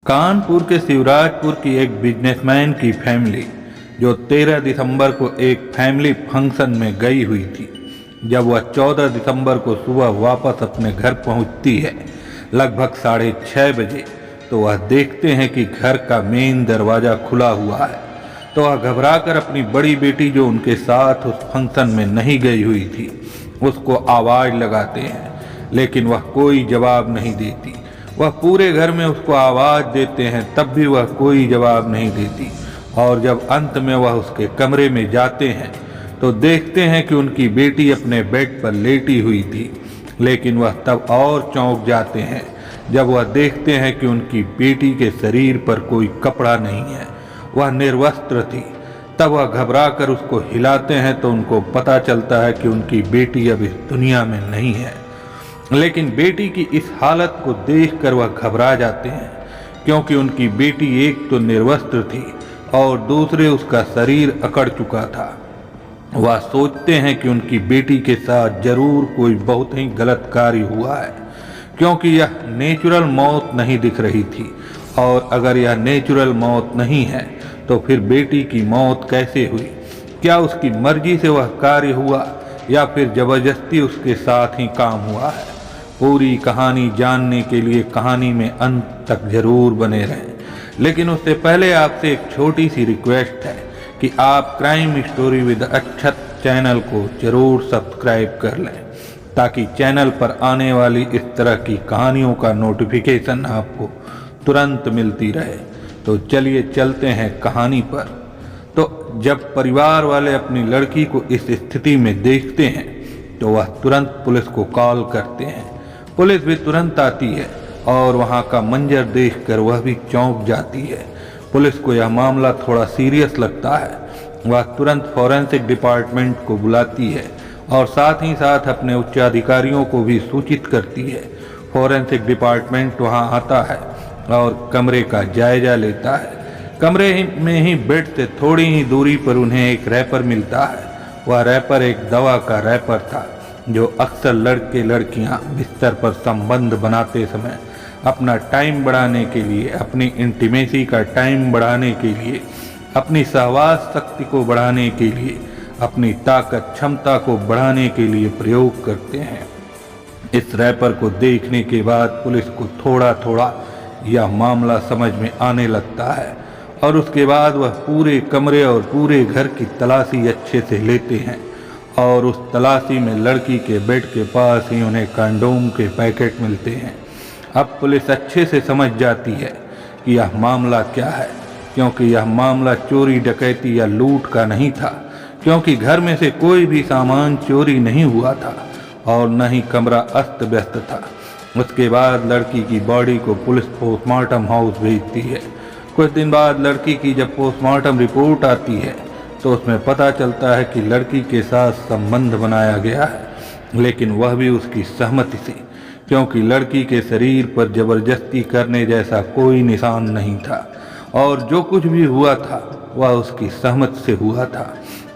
कानपुर के शिवराजपुर की एक बिजनेसमैन की फैमिली जो 13 दिसंबर को एक फैमिली फंक्शन में गई हुई थी, जब वह 14 दिसंबर को सुबह वापस अपने घर पहुंचती है लगभग 6:30 बजे, तो वह देखते हैं कि घर का मेन दरवाज़ा खुला हुआ है। तो वह घबराकर अपनी बड़ी बेटी जो उनके साथ उस फंक्शन में नहीं गई हुई थी उसको आवाज़ लगाते हैं, लेकिन वह कोई जवाब नहीं देती। वह पूरे घर में उसको आवाज़ देते हैं तब भी वह कोई जवाब नहीं देती। और जब अंत में वह उसके कमरे में जाते हैं तो देखते हैं कि उनकी बेटी अपने बेड पर लेटी हुई थी, लेकिन वह तब और चौंक जाते हैं जब वह देखते हैं कि उनकी बेटी के शरीर पर कोई कपड़ा नहीं है, वह निर्वस्त्र थी। तब वह घबराकर उसको हिलाते हैं तो उनको पता चलता है कि उनकी बेटी अब इस दुनिया में नहीं है। लेकिन बेटी की इस हालत को देखकर वह घबरा जाते हैं, क्योंकि उनकी बेटी एक तो निर्वस्त्र थी और दूसरे उसका शरीर अकड़ चुका था। वह सोचते हैं कि उनकी बेटी के साथ जरूर कोई बहुत ही गलत कार्य हुआ है, क्योंकि यह नेचुरल मौत नहीं दिख रही थी। और अगर यह नेचुरल मौत नहीं है तो फिर बेटी की मौत कैसे हुई? क्या उसकी मर्जी से वह कार्य हुआ या फिर जबरदस्ती उसके साथ ही काम हुआ है? पूरी कहानी जानने के लिए कहानी में अंत तक जरूर बने रहें। लेकिन उससे पहले आपसे एक छोटी सी रिक्वेस्ट है कि आप crime story with Akshat channel को जरूर सब्सक्राइब कर लें, ताकि चैनल पर आने वाली इस तरह की कहानियों का नोटिफिकेशन आपको तुरंत मिलती रहे। तो चलिए चलते हैं कहानी पर। तो जब परिवार वाले अपनी लड़की को इस स्थिति में देखते हैं तो वह तुरंत पुलिस को कॉल करते हैं। पुलिस भी तुरंत आती है और वहां का मंजर देखकर वह भी चौंक जाती है। पुलिस को यह मामला थोड़ा सीरियस लगता है। वह तुरंत फॉरेंसिक डिपार्टमेंट को बुलाती है और साथ ही साथ अपने उच्चाधिकारियों को भी सूचित करती है। फॉरेंसिक डिपार्टमेंट वहां आता है और कमरे का जायजा लेता है। कमरे में ही बेड से थोड़ी ही दूरी पर उन्हें एक रैपर मिलता है। वह रैपर एक दवा का रैपर था जो अक्सर लड़के लड़कियां बिस्तर पर संबंध बनाते समय अपना टाइम बढ़ाने के लिए, अपनी इंटीमेसी का टाइम बढ़ाने के लिए, अपनी सहवास शक्ति को बढ़ाने के लिए, अपनी ताकत क्षमता को बढ़ाने के लिए प्रयोग करते हैं। इस रैपर को देखने के बाद पुलिस को थोड़ा थोड़ा यह मामला समझ में आने लगता है और उसके बाद वह पूरे कमरे और पूरे घर की तलाशी अच्छे से लेते हैं। और उस तलाशी में लड़की के बेड के पास ही उन्हें कंडोम के पैकेट मिलते हैं। अब पुलिस अच्छे से समझ जाती है कि यह मामला क्या है, क्योंकि यह मामला चोरी डकैती या लूट का नहीं था, क्योंकि घर में से कोई भी सामान चोरी नहीं हुआ था और न ही कमरा अस्त व्यस्त था। उसके बाद लड़की की बॉडी को पुलिस पोस्टमार्टम हाउस भेजती है। कुछ दिन बाद लड़की की जब पोस्टमार्टम रिपोर्ट आती है तो उसमें पता चलता है कि लड़की के साथ संबंध बनाया गया है, लेकिन वह भी उसकी सहमति से, क्योंकि लड़की के शरीर पर जबरदस्ती करने जैसा कोई निशान नहीं था और जो कुछ भी हुआ था वह उसकी सहमति से हुआ था।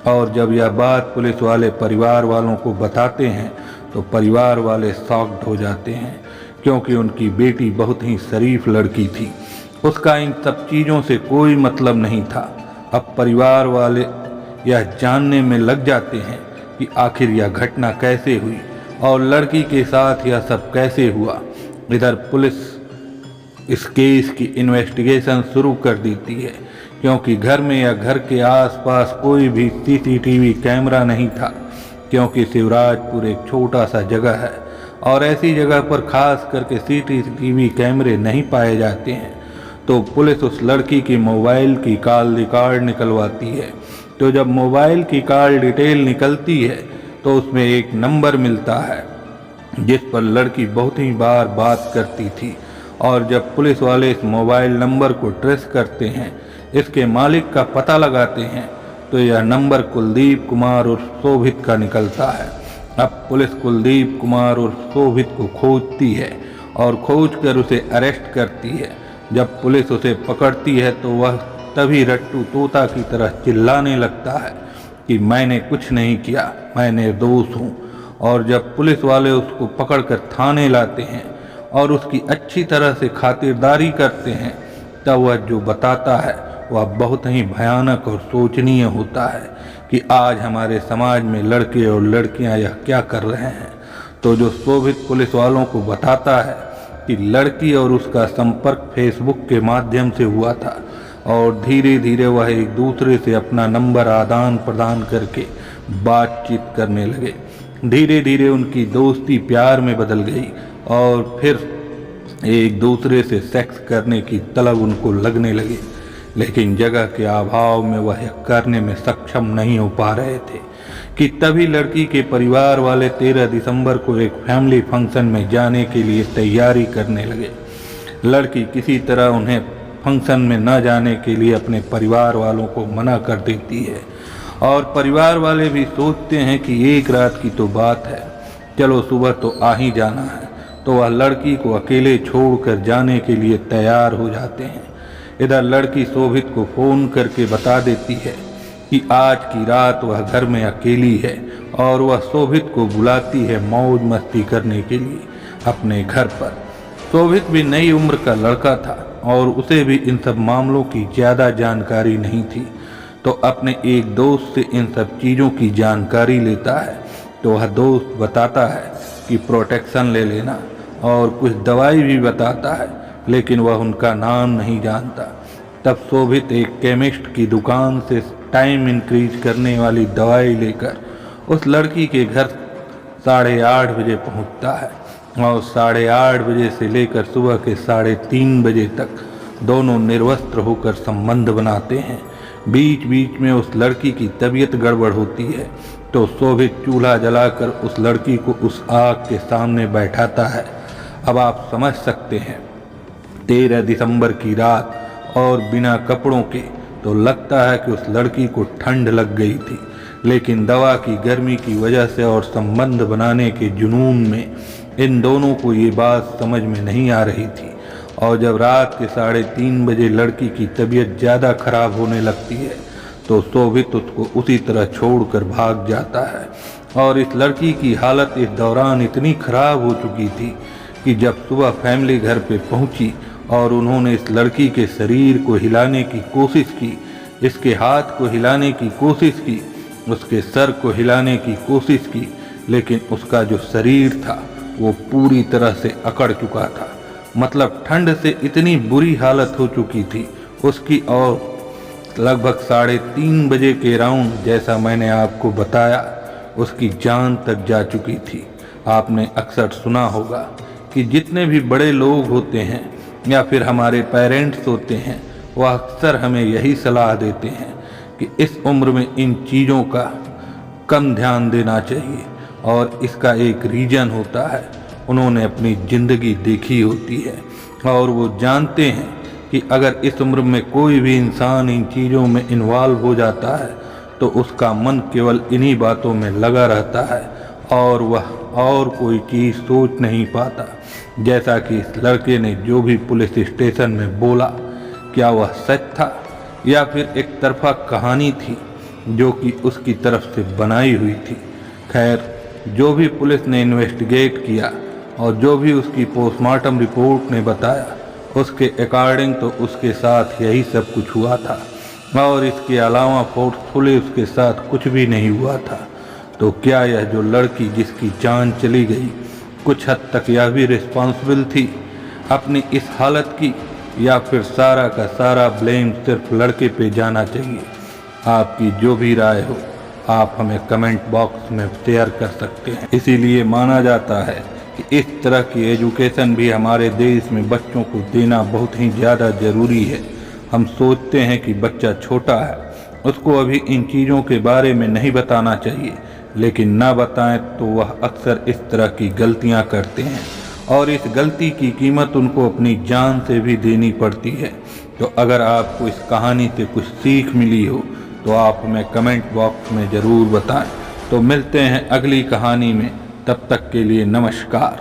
और जब यह बात पुलिस वाले परिवार वालों को बताते हैं तो परिवार वाले शॉक्ड हो जाते हैं, क्योंकि उनकी बेटी बहुत ही शरीफ लड़की थी। उसका इन सब चीज़ों से कोई मतलब नहीं था। अब परिवार वाले यह जानने में लग जाते हैं कि आखिर यह घटना कैसे हुई और लड़की के साथ यह सब कैसे हुआ। इधर पुलिस इस केस की इन्वेस्टिगेशन शुरू कर देती है, क्योंकि घर में या घर के आसपास कोई भी सीसीटीवी कैमरा नहीं था, क्योंकि शिवराजपुर एक छोटा सा जगह है और ऐसी जगह पर खास करके सीसीटीवी कैमरे नहीं पाए जाते हैं। तो पुलिस उस लड़की की मोबाइल की कॉल रिकॉर्ड निकलवाती है। तो जब मोबाइल की कॉल डिटेल निकलती है तो उसमें एक नंबर मिलता है जिस पर लड़की बहुत ही बार बात करती थी। और जब पुलिस वाले इस मोबाइल नंबर को ट्रेस करते हैं, इसके मालिक का पता लगाते हैं, तो यह नंबर कुलदीप कुमार उर्फ शोभित का निकलता है। अब पुलिस कुलदीप कुमार उर्फ शोभित को खोजती है और खोजकर उसे अरेस्ट करती है। जब पुलिस उसे पकड़ती है तो वह तभी रट्टू तोता की तरह चिल्लाने लगता है कि मैंने कुछ नहीं किया, मैं निर्दोष हूँ। और जब पुलिस वाले उसको पकड़कर थाने लाते हैं और उसकी अच्छी तरह से खातिरदारी करते हैं तब वह जो बताता है वह बहुत ही भयानक और शोचनीय होता है कि आज हमारे समाज में लड़के और लड़कियां यह क्या कर रहे हैं। तो जो शोभित पुलिस वालों को बताता है कि लड़की और उसका संपर्क फेसबुक के माध्यम से हुआ था और धीरे धीरे वह एक दूसरे से अपना नंबर आदान प्रदान करके बातचीत करने लगे। धीरे धीरे उनकी दोस्ती प्यार में बदल गई और फिर एक दूसरे से सेक्स करने की तलब उनको लगने लगी, लेकिन जगह के अभाव में वह करने में सक्षम नहीं हो पा रहे थे कि तभी लड़की के परिवार वाले 13 दिसंबर को एक फैमिली फंक्शन में जाने के लिए तैयारी करने लगे। लड़की किसी तरह उन्हें फंक्शन में न जाने के लिए अपने परिवार वालों को मना कर देती है और परिवार वाले भी सोचते हैं कि एक रात की तो बात है, चलो सुबह तो आ ही जाना है, तो वह लड़की को अकेले छोड़कर जाने के लिए तैयार हो जाते हैं। इधर लड़की शोभित को फ़ोन करके बता देती है कि आज की रात वह घर में अकेली है और वह शोभित को बुलाती है मौज मस्ती करने के लिए अपने घर पर। शोभित भी नई उम्र का लड़का था और उसे भी इन सब मामलों की ज़्यादा जानकारी नहीं थी, तो अपने एक दोस्त से इन सब चीज़ों की जानकारी लेता है। तो वह दोस्त बताता है कि प्रोटेक्शन ले लेना और कुछ दवाई भी बताता है, लेकिन वह उनका नाम नहीं जानता। तब शोभित एक केमिस्ट की दुकान से टाइम इंक्रीज करने वाली दवाई लेकर उस लड़की के घर 8:30 बजे पहुंचता है और 8:30 बजे से लेकर सुबह के 3:30 बजे तक दोनों निर्वस्त्र होकर संबंध बनाते हैं। बीच बीच में उस लड़की की तबीयत गड़बड़ होती है, तो शोभित चूल्हा जलाकर उस लड़की को उस आग के सामने बैठाता है। अब आप समझ सकते हैं 13 दिसंबर की रात और बिना कपड़ों के, तो लगता है कि उस लड़की को ठंड लग गई थी, लेकिन दवा की गर्मी की वजह से और संबंध बनाने के जुनून में इन दोनों को ये बात समझ में नहीं आ रही थी। और जब रात के 3:30 बजे लड़की की तबीयत ज़्यादा खराब होने लगती है, तो शोभित उसको उसी तरह छोड़कर भाग जाता है। और इस लड़की की हालत इस दौरान इतनी खराब हो चुकी थी कि जब सुबह फैमिली घर पे पहुंची और उन्होंने इस लड़की के शरीर को हिलाने की कोशिश की, इसके हाथ को हिलाने की कोशिश की, उसके सर को हिलाने की कोशिश की, लेकिन उसका जो शरीर था वो पूरी तरह से अकड़ चुका था। मतलब ठंड से इतनी बुरी हालत हो चुकी थी उसकी। और लगभग 3:30 बजे के राउंड, जैसा मैंने आपको बताया, उसकी जान तक जा चुकी थी। आपने अक्सर सुना होगा कि जितने भी बड़े लोग होते हैं या फिर हमारे पेरेंट्स होते हैं, वह अक्सर हमें यही सलाह देते हैं कि इस उम्र में इन चीज़ों का कम ध्यान देना चाहिए। और इसका एक रीज़न होता है, उन्होंने अपनी ज़िंदगी देखी होती है और वो जानते हैं कि अगर इस उम्र में कोई भी इंसान इन चीज़ों में इन्वॉल्व हो जाता है तो उसका मन केवल इन्हीं बातों में लगा रहता है और वह और कोई चीज़ सोच नहीं पाता। जैसा कि इस लड़के ने जो भी पुलिस स्टेशन में बोला, क्या वह सच था या फिर एक तरफा कहानी थी जो कि उसकी तरफ से बनाई हुई थी। खैर, जो भी पुलिस ने इन्वेस्टिगेट किया और जो भी उसकी पोस्टमार्टम रिपोर्ट ने बताया, उसके अकॉर्डिंग तो उसके साथ यही सब कुछ हुआ था और इसके अलावा फोर्सफुली उसके साथ कुछ भी नहीं हुआ था। तो क्या यह जो लड़की जिसकी जान चली गई, कुछ हद तक यह भी रिस्पॉन्सिबल थी अपनी इस हालत की, या फिर सारा का सारा ब्लेम सिर्फ लड़के पे जाना चाहिए? आपकी जो भी राय हो आप हमें कमेंट बॉक्स में शेयर कर सकते हैं। इसीलिए माना जाता है कि इस तरह की एजुकेशन भी हमारे देश में बच्चों को देना बहुत ही ज़्यादा ज़रूरी है। हम सोचते हैं कि बच्चा छोटा है, उसको अभी इन चीज़ों के बारे में नहीं बताना चाहिए, लेकिन ना बताएं तो वह अक्सर इस तरह की गलतियां करते हैं और इस गलती की कीमत उनको अपनी जान से भी देनी पड़ती है। तो अगर आपको इस कहानी से कुछ सीख मिली हो तो आप हमें कमेंट बॉक्स में ज़रूर बताएं। तो मिलते हैं अगली कहानी में, तब तक के लिए नमस्कार।